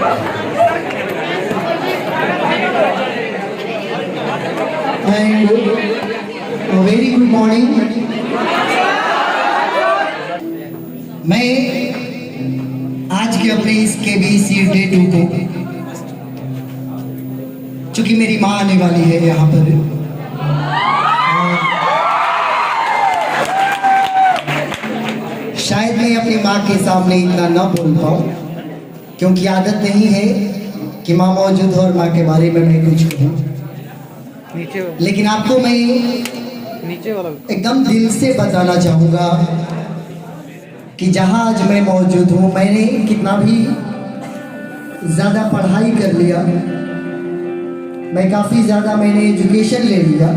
And a very good morning. मैं आज के अपने इस KBC Day 2 को, चूंकि मेरी माँ आने वाली है यहाँ पर, शायद मैं अपनी माँ के सामने इतना न बोल पाऊँ, क्योंकि आदत नहीं है कि माँ मौजूद हो और माँ के बारे में मैं कुछ कहूँ। लेकिन आपको मैं एकदम दिल से बताना चाहूँगा कि जहाँ आज मैं मौजूद हूँ, मैंने कितना भी ज़्यादा पढ़ाई कर लिया, मैं काफ़ी ज़्यादा मैंने एजुकेशन ले लिया,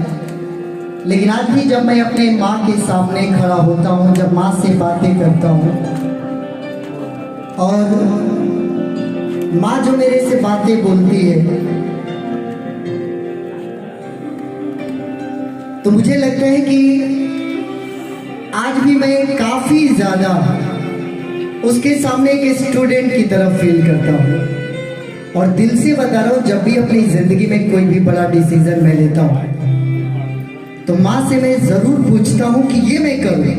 लेकिन आज भी जब मैं अपने माँ के सामने खड़ा होता हूँ, जब माँ से बातें करता हूँ और माँ जो मेरे से बातें बोलती है, तो मुझे लगता है कि आज भी मैं काफ़ी ज़्यादा उसके सामने एक स्टूडेंट की तरफ फील करता हूँ। और दिल से बता रहा हूँ, जब भी अपनी ज़िंदगी में कोई भी बड़ा डिसीजन मैं लेता हूँ, तो माँ से मैं ज़रूर पूछता हूँ कि ये मैं करूँ,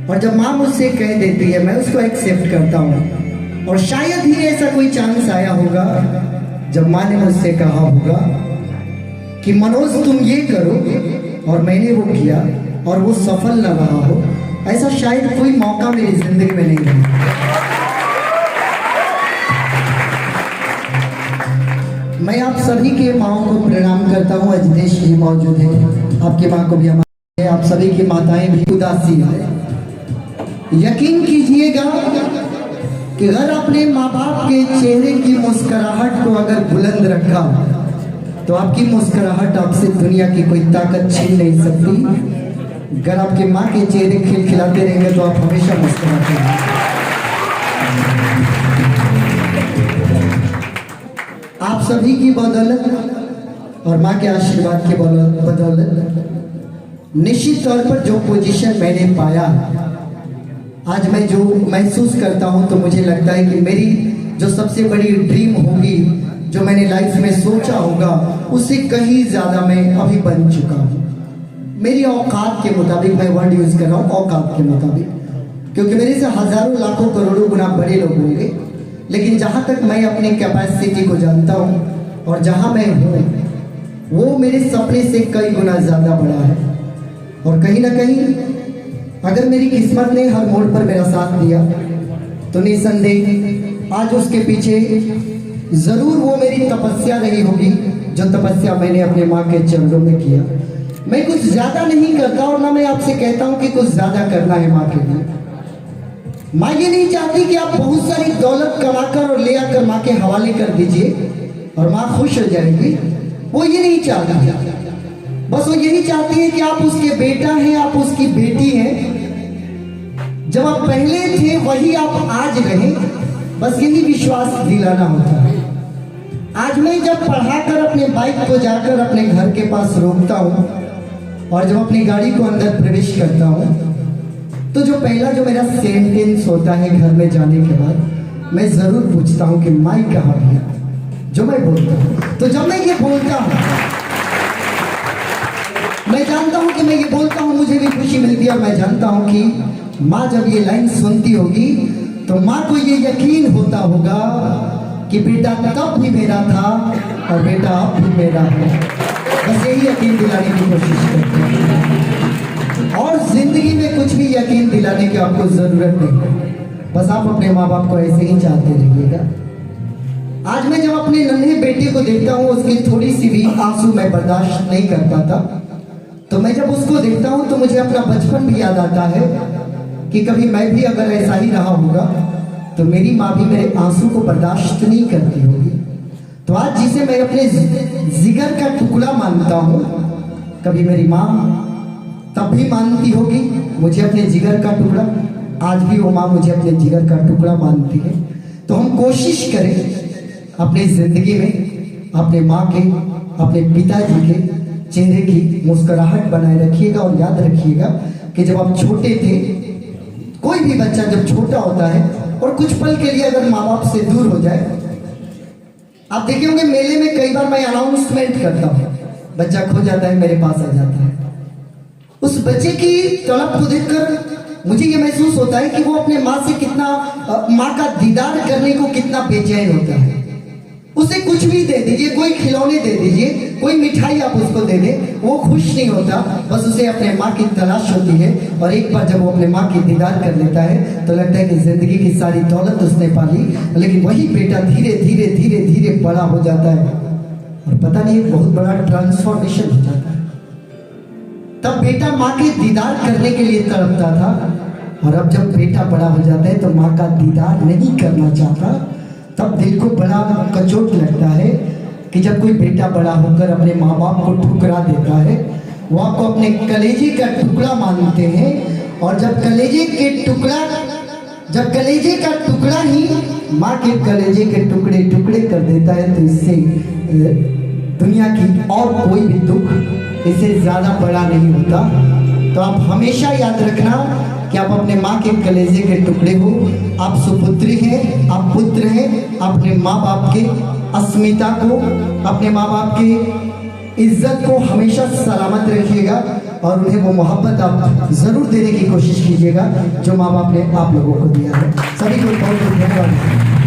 और जब माँ मुझसे कह देती है मैं उसको एक्सेप्ट करता हूँ। और शायद ही ऐसा कोई चांस आया होगा जब माँ ने मुझसे कहा होगा कि मनोज तुम ये करो, और मैंने वो किया और वो सफल न रहा हो। ऐसा शायद कोई मौका मेरी जिंदगी में नहीं रहा। मैं आप सभी के माँओं को प्रणाम करता हूँ। अजदेश जी मौजूद है, आपकी माँ को भी हमारे है, आप सभी की माताएं भी उदासी है। यकीन कीजिएगा कि अगर अपने माँ बाप के चेहरे की मुस्कुराहट को अगर बुलंद रखा, तो आपकी मुस्कुराहट आपसे दुनिया की कोई ताकत छीन नहीं सकती। अगर आपके माँ के चेहरे खिलखिलाते रहेंगे तो आप हमेशा मुस्कुराते रहेंगे। आप सभी की बदौलत और माँ के आशीर्वाद के बदौलत निश्चित तौर पर जो पोजीशन मैंने पाया, आज मैं जो महसूस करता हूँ, तो मुझे लगता है कि मेरी जो सबसे बड़ी ड्रीम होगी, जो मैंने लाइफ में सोचा होगा, उससे कहीं ज़्यादा मैं अभी बन चुका हूँ। मेरी औकात के मुताबिक, मैं वर्ड यूज़ कर रहा हूँ औकात के मुताबिक, क्योंकि मेरे से हज़ारों लाखों करोड़ों गुना बड़े लोग होंगे, लेकिन जहाँ तक मैं अपनी कैपेसिटी को जानता हूँ और जहाँ मैं हूँ, वो मेरे सपने से कई गुना ज़्यादा बड़ा है। और कहीं ना कहीं अगर मेरी किस्मत ने हर मोड़ पर मेरा साथ दिया, तो निसंदेह आज उसके पीछे ज़रूर वो मेरी तपस्या रही होगी, जो तपस्या मैंने अपने माँ के चरणों में किया। मैं कुछ ज़्यादा नहीं करता, और ना मैं आपसे कहता हूँ कि कुछ ज़्यादा करना है माँ के लिए। माँ ये नहीं चाहती कि आप बहुत सारी दौलत कमाकर और ले आकर माँ के हवाले कर दीजिए और माँ खुश हो जाएगी। वो ये नहीं चाहती, बस वो यही चाहती है कि आप उसके बेटा हैं, आप उसकी बेटी हैं। जब आप पहले थे वही आप आज रहें, बस यही विश्वास दिलाना होता है। आज मैं जब पढ़ाकर अपने बाइक को जाकर अपने घर के पास रोकता हूँ और जब अपनी गाड़ी को अंदर प्रवेश करता हूँ, तो जो पहला जो मेरा सेंटेंस होता है घर में जाने के बाद, मैं ज़रूर पूछता हूँ कि माई कहाँ गया, जो मैं बोलता हूँ। तो जब मैं ये बोलता हूँ, मैं जानता हूँ कि मैं ये बोलता हूँ, मुझे भी खुशी मिलती है। और मैं जानता हूँ कि माँ जब ये लाइन सुनती होगी, तो माँ को ये यकीन होता होगा कि बेटा तब भी मेरा था और बेटा अब भी मेरा है। बस यही यकीन दिलाने की कोशिश करते हैं, और जिंदगी में कुछ भी यकीन दिलाने की आपको जरूरत नहीं। बस आप अपने माँ बाप को ऐसे ही चाहते रहिएगा। आज मैं जब अपने नन्हे बेटे को देखता हूँ, उसकी थोड़ी सी भी आंसू मैं बर्दाश्त नहीं कर पाता, तो मैं जब उसको देखता हूँ तो मुझे अपना बचपन भी याद आता है कि कभी मैं भी अगर ऐसा ही रहा होगा, तो मेरी माँ भी मेरे आंसू को बर्दाश्त नहीं करती होगी। तो आज जिसे मैं अपने जिगर का टुकड़ा मानता हूँ, कभी मेरी माँ तब भी मानती होगी मुझे अपने जिगर का टुकड़ा, आज भी वो माँ मुझे अपने जिगर का टुकड़ा मानती है। तो हम कोशिश करें अपनी जिंदगी में अपने माँ के, अपने पिताजी के चेहरे की मुस्कुराहट बनाए रखिएगा। और याद रखिएगा कि जब आप छोटे थे, कोई भी बच्चा जब छोटा होता है और कुछ पल के लिए अगर माँ बाप से दूर हो जाए। आप देखे होंगे मेले में कई बार मैं अनाउंसमेंट करता हूँ, बच्चा खो जाता है मेरे पास आ जाता है। उस बच्चे की तड़प को देखकर मुझे ये महसूस होता है कि वो अपने माँ से कितना माँ का दीदार करने को कितना बेचैन होता है। उसे कुछ भी दे दीजिए, कोई खिलौने दे दीजिए, कोई मिठाई आप उसको दे दें, वो खुश नहीं होता, बस उसे अपने माँ की तलाश होती है। और एक बार जब वो अपने माँ की दीदार कर लेता है तो लगता है कि जिंदगी की सारी दौलत उसने पाली। लेकिन वही बेटा धीरे धीरे धीरे धीरे बड़ा हो जाता है और पता नहीं एक बहुत बड़ा ट्रांसफॉर्मेशन हो जाता है। तब बेटा माँ के दीदार करने के लिए तड़पता था, और अब जब बेटा बड़ा हो जाता है तो माँ का दीदार नहीं करना चाहता। तब दिल को बड़ा कचोट लगता है कि जब कोई बेटा बड़ा होकर अपने माँ बाप को ठुकरा देता है, वो आपको अपने कलेजे का टुकड़ा मानते हैं। और जब कलेजे का टुकड़ा ही माँ के कलेजे के टुकड़े टुकड़े कर देता है, तो इससे दुनिया की और कोई भी दुख इससे ज़्यादा बड़ा नहीं होता। तो आप हमेशा याद रखना कि आप अपने माँ के कलेजे के टुकड़े हो, आप सुपुत्री हैं, आप पुत्र हैं। अपने माँ बाप के अस्मिता को, अपने माँ बाप की इज्जत को हमेशा सलामत रखिएगा और उन्हें वो मोहब्बत आप ज़रूर देने की कोशिश कीजिएगा जो माँ बाप ने आप लोगों को दिया है। सभी को बहुत बहुत धन्यवाद।